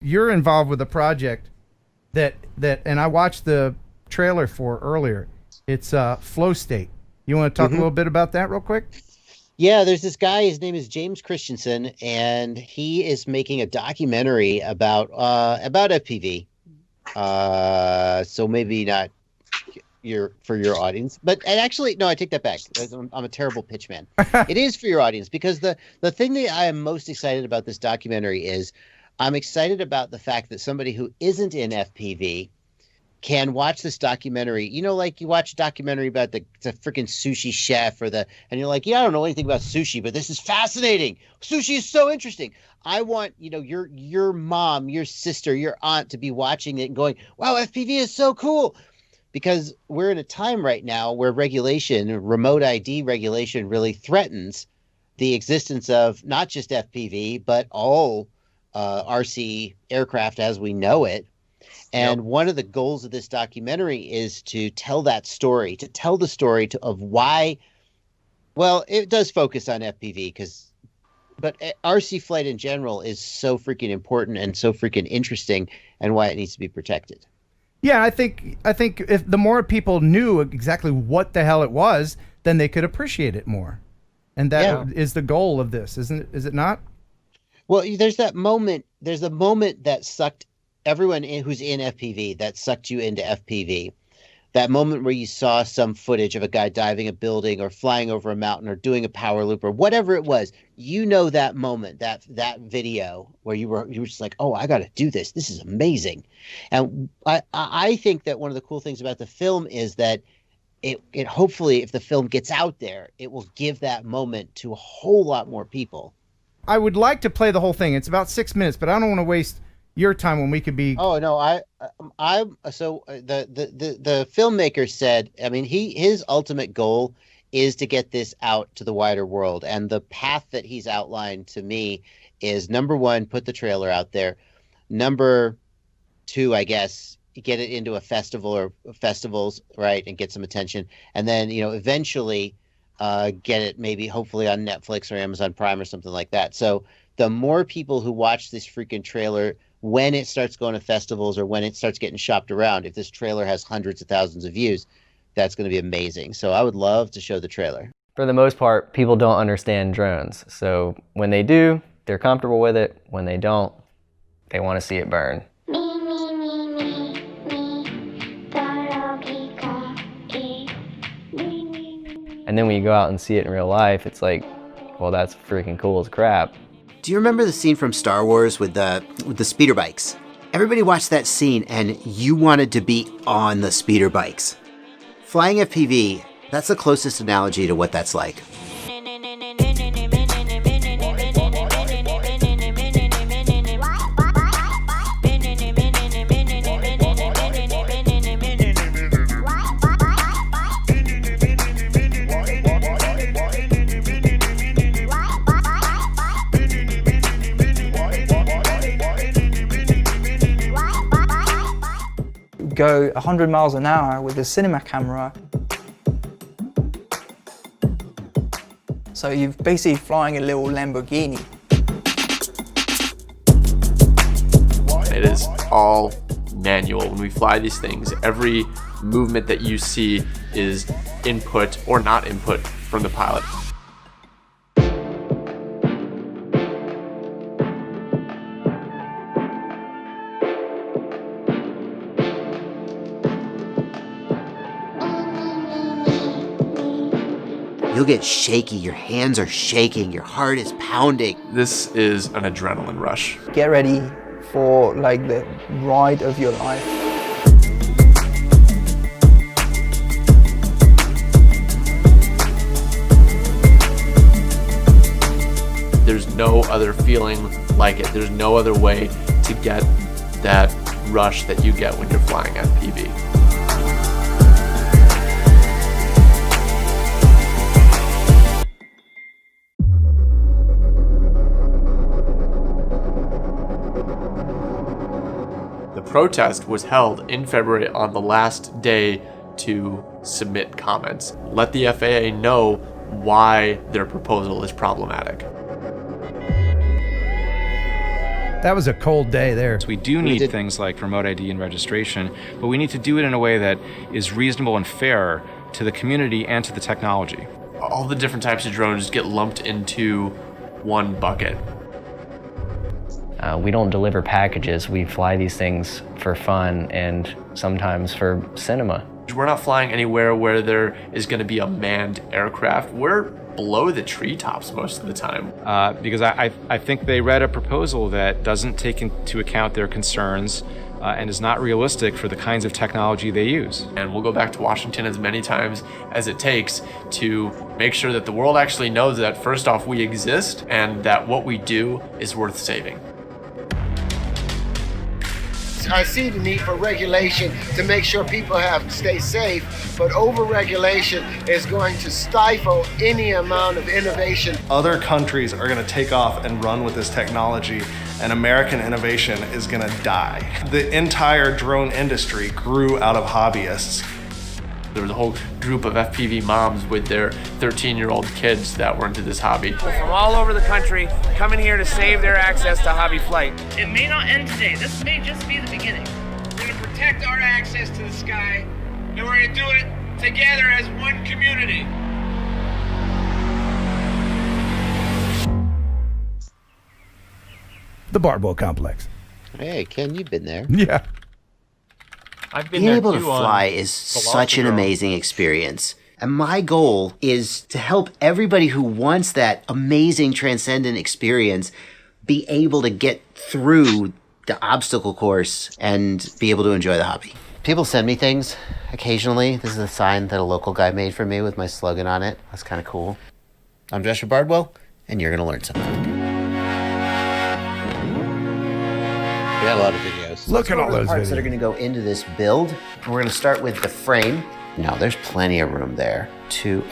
you're involved with a project that and I watched the trailer for earlier. It's Flowstate. You want to talk a little bit about that real quick? Yeah, there's this guy, his name is James Christensen, and he is making a documentary about FPV. So maybe not for your audience, and actually, no, I take that back. I'm a terrible pitch man. It is for your audience, because the thing that I am most excited about this documentary is I'm excited about the fact that somebody who isn't in FPV can watch this documentary. You know, like you watch a documentary about the freaking sushi chef and you're like, yeah, I don't know anything about sushi, but this is fascinating. Sushi is so interesting. I want, your mom, your sister, your aunt to be watching it and going, wow, FPV is so cool. Because we're in a time right now where remote ID regulation really threatens the existence of not just FPV, but all RC aircraft as we know it. And one of the goals of this documentary is to tell that story, of why, well, it does focus on FPV but RC flight in general is so freaking important and so freaking interesting, and why it needs to be protected. Yeah, I think if the more people knew exactly what the hell it was, then they could appreciate it more. And that is the goal of this, isn't it? Is it not? Well, there's a moment that sucked everyone who's in FPV, that sucked you into FPV. That moment where you saw some footage of a guy diving a building or flying over a mountain or doing a power loop or whatever it was. That moment, that video where you were just like, oh, I got to do this. This is amazing. And I think that one of the cool things about the film is that it hopefully, if the film gets out there, it will give that moment to a whole lot more people. I would like to play the whole thing. It's about 6 minutes, but I don't want to waste your time when we could be. Oh no, the filmmaker said, I mean, his ultimate goal is to get this out to the wider world, and the path that he's outlined to me is, number one, put the trailer out there. Number two, I guess, get it into a festival or festivals, right, and get some attention, and then eventually get it maybe hopefully on Netflix or Amazon Prime or something like that. So the more people who watch this freaking trailer, when it starts going to festivals or when it starts getting shopped around, if this trailer has hundreds of thousands of views, that's going to be amazing. So I would love to show the trailer. For the most part, people don't understand drones. So when they do, they're comfortable with it. When they don't, they want to see it burn. And then when you go out and see it in real life, it's like, well, that's freaking cool as crap. Do you remember the scene from Star Wars with the speeder bikes? Everybody watched that scene and you wanted to be on the speeder bikes. Flying FPV, that's the closest analogy to what that's like. Go 100 miles an hour with a cinema camera. So you're basically flying a little Lamborghini. It is all manual. When we fly these things, every movement that you see is input or not input from the pilot. You'll get shaky, your hands are shaking, your heart is pounding. This is an adrenaline rush. Get ready for like the ride of your life. There's no other feeling like it. There's no other way to get that rush that you get when you're flying FPV. The protest was held in February on the last day to submit comments. Let the FAA know why their proposal is problematic. That was a cold day there. We do need things like remote ID and registration, but we need to do it in a way that is reasonable and fair to the community and to the technology. All the different types of drones get lumped into one bucket. We don't deliver packages. We fly these things for fun and sometimes for cinema. We're not flying anywhere where there is going to be a manned aircraft. We're below the treetops most of the time. Because I think they read a proposal that doesn't take into account their concerns and is not realistic for the kinds of technology they use. And we'll go back to Washington as many times as it takes to make sure that the world actually knows that, first off, we exist and that what we do is worth saving. I see the need for regulation to make sure people stay safe, but over-regulation is going to stifle any amount of innovation. Other countries are going to take off and run with this technology, and American innovation is going to die. The entire drone industry grew out of hobbyists. There was a whole group of FPV moms with their 13-year-old kids that were into this hobby. From all over the country, coming here to save their access to hobby flight. It may not end today. This may just be the beginning. We're going to protect our access to the sky, and we're going to do it together as one community. The Bardwell complex. Hey, Ken, you've been there. Yeah. I've been Being there able to too fly on is such an Velociraptor. amazing experience. And my goal is to help everybody who wants that amazing transcendent experience be able to get through the obstacle course and be able to enjoy the hobby. People send me things occasionally. This is a sign that a local guy made for me with my slogan on it. That's kind of cool. I'm Joshua Bardwell, and you're going to learn something. We got a lot of videos. Look at all those parts videos that are going to go into this build. We're going to start with the frame. No, there's plenty of room there.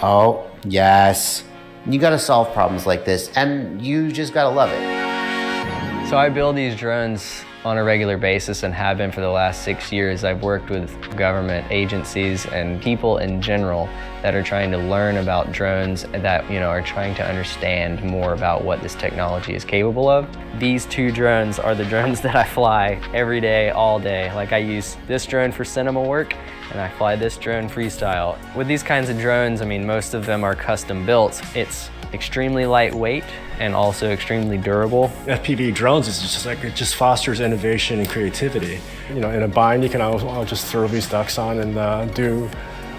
Oh, yes. You got to solve problems like this, and you just got to love it. So I build these drones on a regular basis and have been for the last 6 years. I've worked with government agencies and people in general that are trying to learn about drones, that are trying to understand more about what this technology is capable of. These two drones are the drones that I fly every day, all day. Like, I use this drone for cinema work and I fly this drone freestyle. With these kinds of drones, most of them are custom built. It's extremely lightweight and also extremely durable. FPV drones is just like, it just fosters innovation and creativity. In a bind, you can I'll just throw these ducks on and do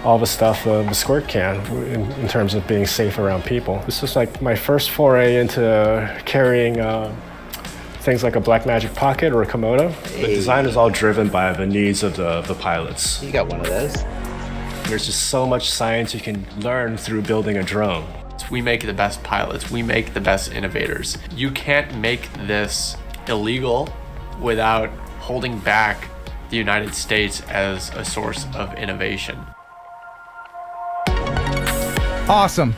all the stuff the Squirt can in terms of being safe around people. This is like my first foray into carrying things like a Blackmagic Pocket or a Komodo. The design is all driven by the needs of the pilots. You got one of those. There's just so much science you can learn through building a drone. We make the best pilots. We make the best innovators. You can't make this illegal without holding back the United States as a source of innovation. Awesome.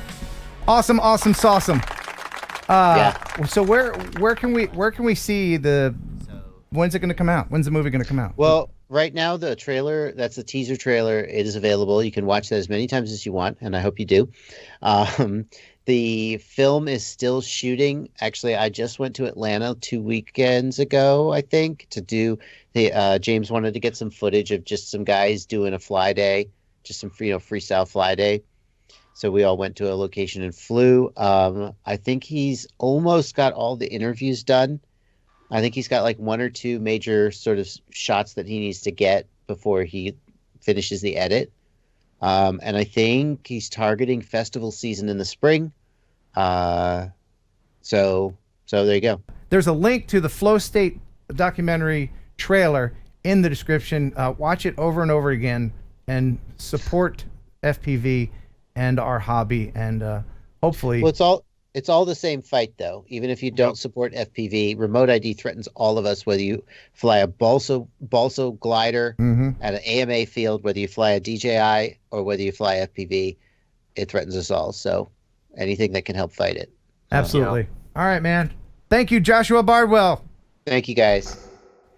Awesome. Yeah. So where can we see when's it going to come out? When's the movie going to come out? Well, right now the trailer, that's the teaser trailer, it is available. You can watch that as many times as you want, and I hope you do. The film is still shooting. Actually, I just went to Atlanta 2 weekends ago, I think, to do the James wanted to get some footage of just some guys doing a fly day, just some freestyle fly day. So we all went to a location and flew. I think he's almost got all the interviews done. I think he's got like one or two major sort of shots that he needs to get before he finishes the edit. And I think he's targeting festival season in the spring. So there you go. There's a link to the Flowstate documentary trailer in the description. Watch it over and over again and support FPV and our hobby, and hopefully... Well, it's all the same fight, though. Even if you don't support FPV, remote ID threatens all of us, whether you fly a balsa glider at an AMA field, whether you fly a DJI, or whether you fly FPV, it threatens us all. So anything that can help fight it. Absolutely. All right, man. Thank you, Joshua Bardwell. Thank you, guys.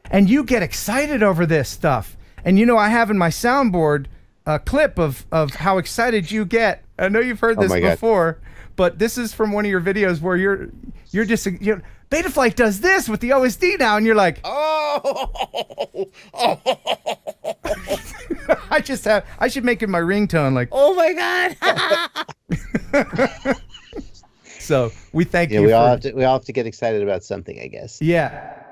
And you get excited over this stuff. And I have in my soundboard a clip of how excited you get. I know you've heard this before. But this is from one of your videos where you're just Betaflight does this with the OSD now, and you're like, Oh, I should make it my ringtone, like, oh my God. so we thank Yeah, you. we all have to get excited about something, I guess. Yeah.